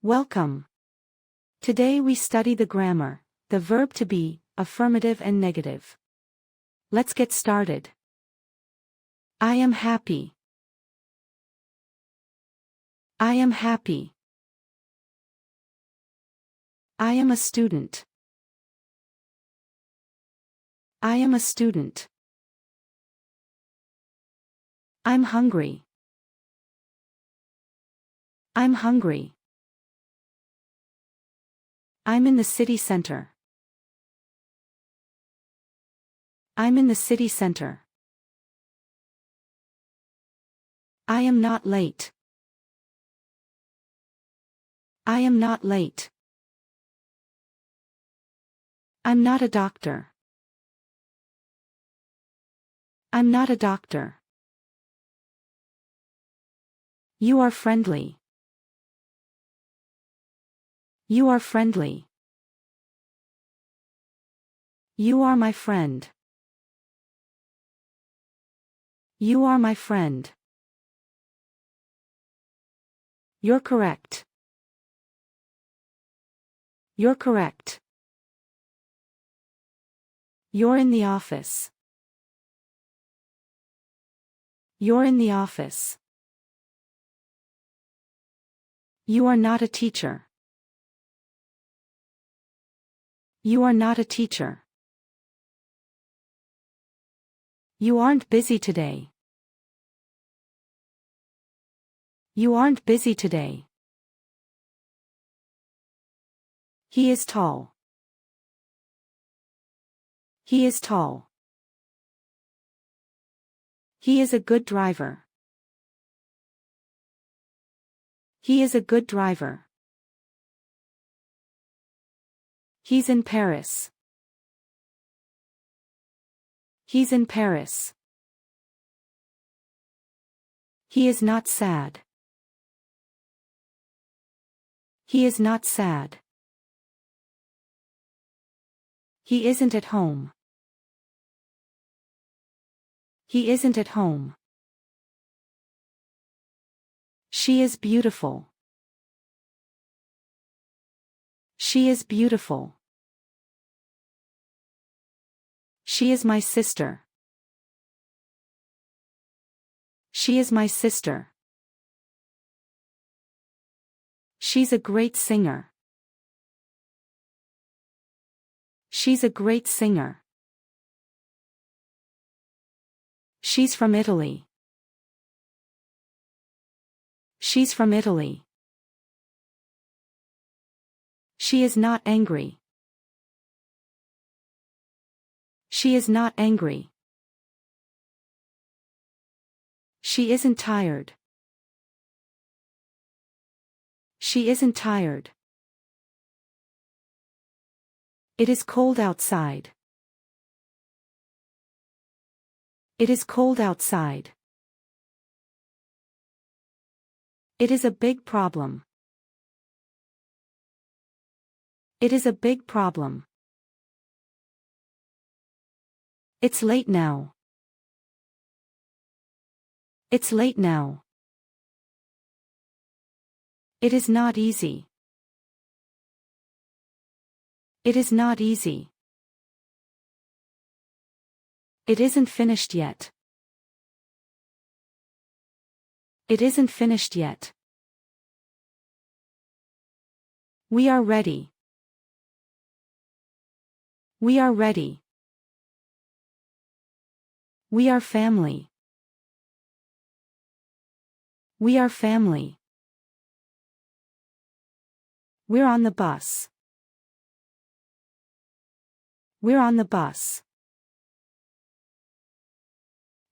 Welcome. Today we study the grammar, the verb to be, affirmative and negative. Let's get started. I am happy. I am happy. I am a student. I am a student. I'm hungry. I'm hungry. I'm in the city center. I'm in the city center. I am not late. I am not late. I'm not a doctor. I'm not a doctor. You are friendly. You are friendly. You are my friend. You are my friend. You're correct. You're correct. You're in the office. You're in the office. You are not a teacher. You are not a teacher. You aren't busy today. You aren't busy today. He is tall. He is tall. He is a good driver. He is a good driver. He's in Paris. He's in Paris. He is not sad. He is not sad. He isn't at home. He isn't at home. She is beautiful. She is beautiful. She is my sister. She is my sister. She's a great singer. She's a great singer. She's from Italy. She's from Italy. She is not angry. She is not angry. She isn't tired. She isn't tired. It is cold outside. It is cold outside. It is a big problem. It is a big problem. It's late now. It's late now. It is not easy. It is not easy. It isn't finished yet. It isn't finished yet. We are ready. We are ready. We are family. We are family. We're on the bus. We're on the bus.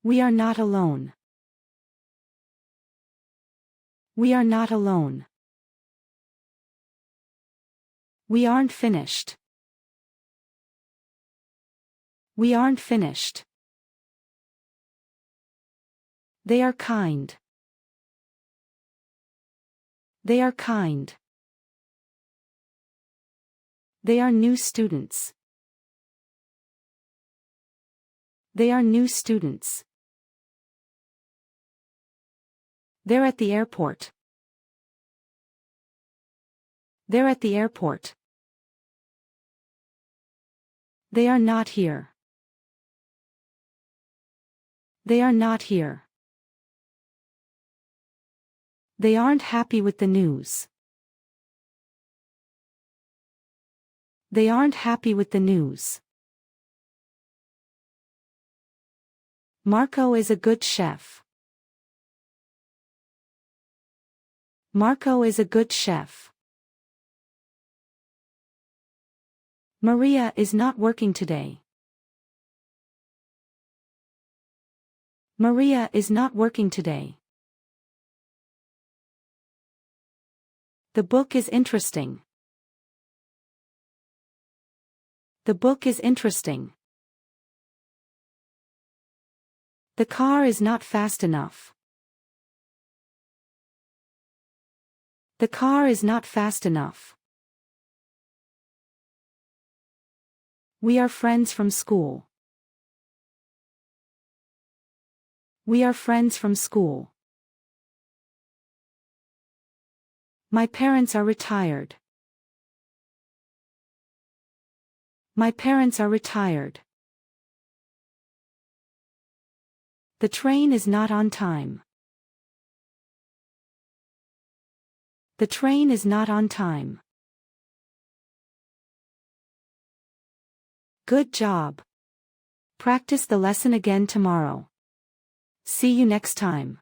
We are not alone. We are not alone. We aren't finished. We aren't finished. They are kind. They are kind. They are new students. They are new students. They're at the airport. They're at the airport. They are not here. They are not here. They aren't happy with the news. They aren't happy with the news. Marco is a good chef. Marco is a good chef. Maria is not working today. Maria is not working today. The book is interesting. The book is interesting. The car is not fast enough. The car is not fast enough. We are friends from school. We are friends from school. My parents are retired. My parents are retired. The train is not on time. The train is not on time. Good job. Practice the lesson again tomorrow. See you next time.